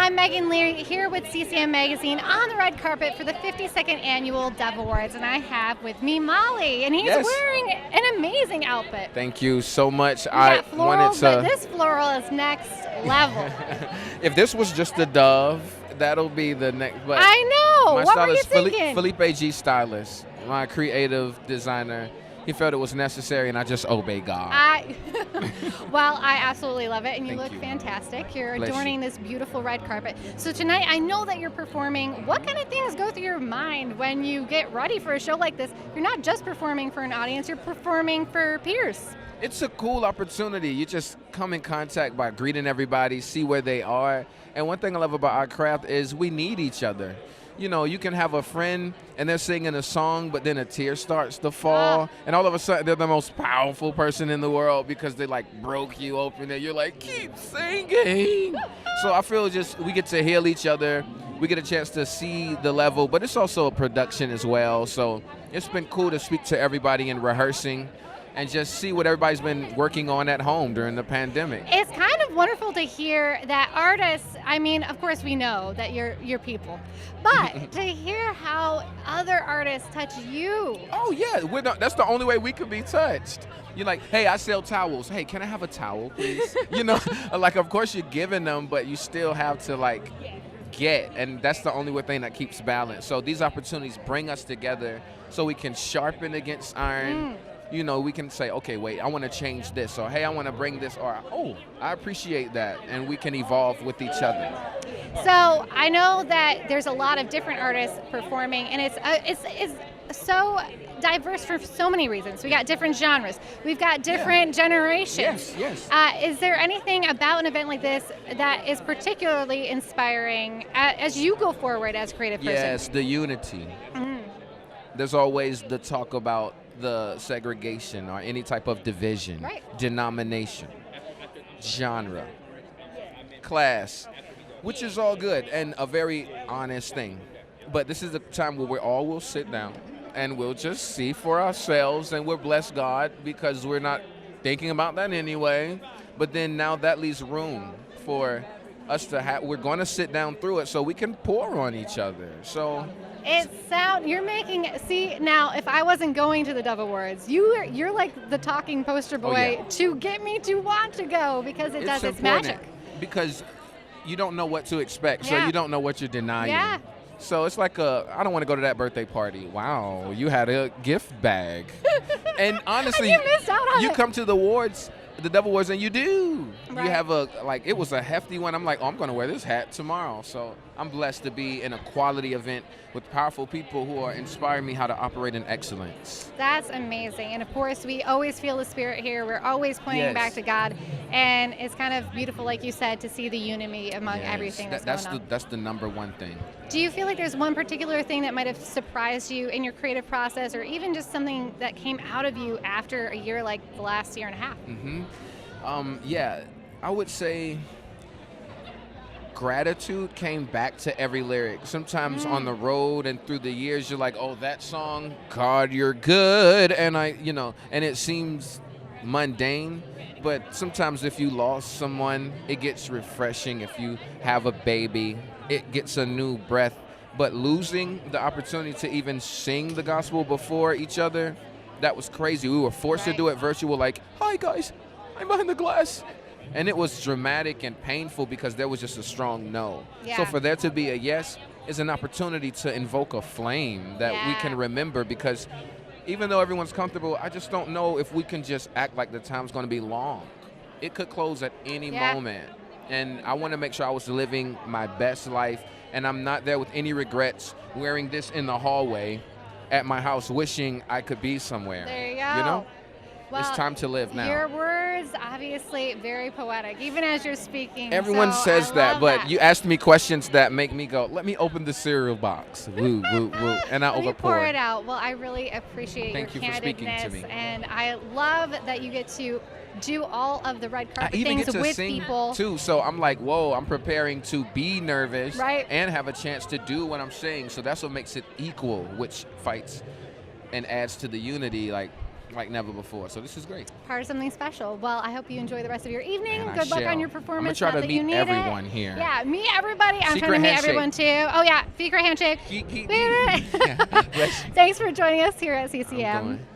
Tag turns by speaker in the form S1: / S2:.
S1: I'm Megan Leary here with CCM Magazine on the red carpet for the 52nd Annual Dove Awards, and I have with me Molly, and he's wearing an amazing outfit.
S2: Thank you so much.
S1: I wanted to. But this floral is next level.
S2: If this was just the Dove, that'll be the next. But
S1: I know.
S2: My
S1: what were you
S2: stylist,
S1: thinking?
S2: Felipe G. Stylist, my creative designer. He felt it was necessary, and I just obey God.
S1: Well, I absolutely love it, and you
S2: Thank
S1: look
S2: you.
S1: fantastic. You're
S2: Bless
S1: adorning
S2: you.
S1: this beautiful red carpet. So tonight, I know that you're performing. What kind of things go through your mind when you get ready for a show like this? You're not just performing for an audience, you're performing for peers.
S2: It's a cool opportunity. You just come in contact by greeting everybody, see where they are. And one thing I love about our craft is we need each other. You know, you can have a friend and they're singing a song, but then a tear starts to fall, and all of a sudden they're the most powerful person in the world because they like broke you open, and you're like, keep singing. So I feel just we get to heal each other. We get a chance to see the level, but it's also a production as well. So it's been cool to speak to everybody in rehearsing and just see what everybody's been working on at home during the pandemic.
S1: It's kind of wonderful to hear that artists, I mean, of course we know that you're people, but to hear how other artists touch you.
S2: Oh yeah, that's the only way we could be touched. You're like, hey, I sell towels. Hey, can I have a towel, please? You know, like of course you're giving them, but you still have to like get, and that's the only thing that keeps balance. So these opportunities bring us together so we can sharpen against iron. You know, we can say, okay, wait, I want to change this, or hey, I want to bring this, or oh, I appreciate that, and we can evolve with each other.
S1: So I know that there's a lot of different artists performing, and it's so diverse for so many reasons. We got different genres, we've got different generations.
S2: Yes.
S1: Is there anything about an event like this that is particularly inspiring as you go forward as a creative person?
S2: Yes, the unity. There's always the talk about the segregation or any type of division, denomination, genre, class, which is all good and a very honest thing. But this is the time where we all will sit down and we'll just see for ourselves, and we'll bless God because we're not thinking about that anyway. But then now that leaves room for us to have, we're going to sit down through it so we can pour on each other. So
S1: you're making, see, now if I wasn't going to the Dove Awards, you're like the talking poster boy to get me to want to go, because it does its magic.
S2: Because you don't know what to expect, so you don't know what you're denying.
S1: Yeah.
S2: So it's like I don't want to go to that birthday party. Wow, you had a gift bag. And honestly,
S1: and you missed out on
S2: you
S1: it.
S2: come to the awards, the Dove Awards, and you do.
S1: Right.
S2: You have it was a hefty one. I'm like, oh, I'm going to wear this hat tomorrow. So I'm blessed to be in a quality event with powerful people who are inspiring me how to operate in excellence.
S1: That's amazing. And of course, we always feel the spirit here. We're always pointing back to God. And it's kind of beautiful, like you said, to see the unity among everything that's going on.
S2: That's the number one thing.
S1: Do you feel like there's one particular thing that might have surprised you in your creative process, or even just something that came out of you after a year like the last year and a half?
S2: Yeah, I would say gratitude came back to every lyric. Sometimes on the road and through the years, you're like, oh, that song, God, you're good. And and it seems mundane, but sometimes if you lost someone, it gets refreshing. If you have a baby, it gets a new breath. But losing the opportunity to even sing the gospel before each other, that was crazy. We were forced to do it virtual, like, hi guys, I'm behind the glass. And it was dramatic and painful because there was just a strong no. So for there to be a yes is an opportunity to invoke a flame that we can remember, because even though everyone's comfortable, I just don't know if we can just act like the time's going to be long. It could close at any moment. And I want to make sure I was living my best life, and I'm not there with any regrets wearing this in the hallway at my house wishing I could be somewhere.
S1: There you go.
S2: You know?
S1: Well,
S2: it's time to live now.
S1: Your words, obviously, very poetic, even as you're speaking.
S2: Everyone says that, but you asked me questions that make me go, let me open the cereal box. Woo, woo, woo. And I
S1: Let me
S2: overpour.
S1: pour it out. Well, I really appreciate
S2: Thank
S1: your
S2: you for speaking
S1: candidness,
S2: to me.
S1: and I love that you get to do all of the red
S2: I
S1: carpet
S2: even
S1: things
S2: get to
S1: with
S2: sing
S1: people.
S2: too, so I'm like, whoa, I'm preparing to be nervous
S1: Right.
S2: and have a chance to do what I'm saying. So that's what makes it equal, which fights and adds to the unity. Like, like never before. So this is great.
S1: Part of something special. Well, I hope you enjoy the rest of your evening.
S2: And I
S1: Good luck
S2: shall.
S1: on your
S2: I'm
S1: performance.
S2: gonna try
S1: Not
S2: to
S1: that you
S2: meet
S1: need
S2: everyone
S1: it.
S2: here.
S1: Yeah, meet everybody. I'm
S2: Secret
S1: trying to meet
S2: handshake.
S1: everyone too. Oh yeah, secret handshake.
S2: Geek.
S1: Thanks for joining us here at CCM.
S2: I'm going.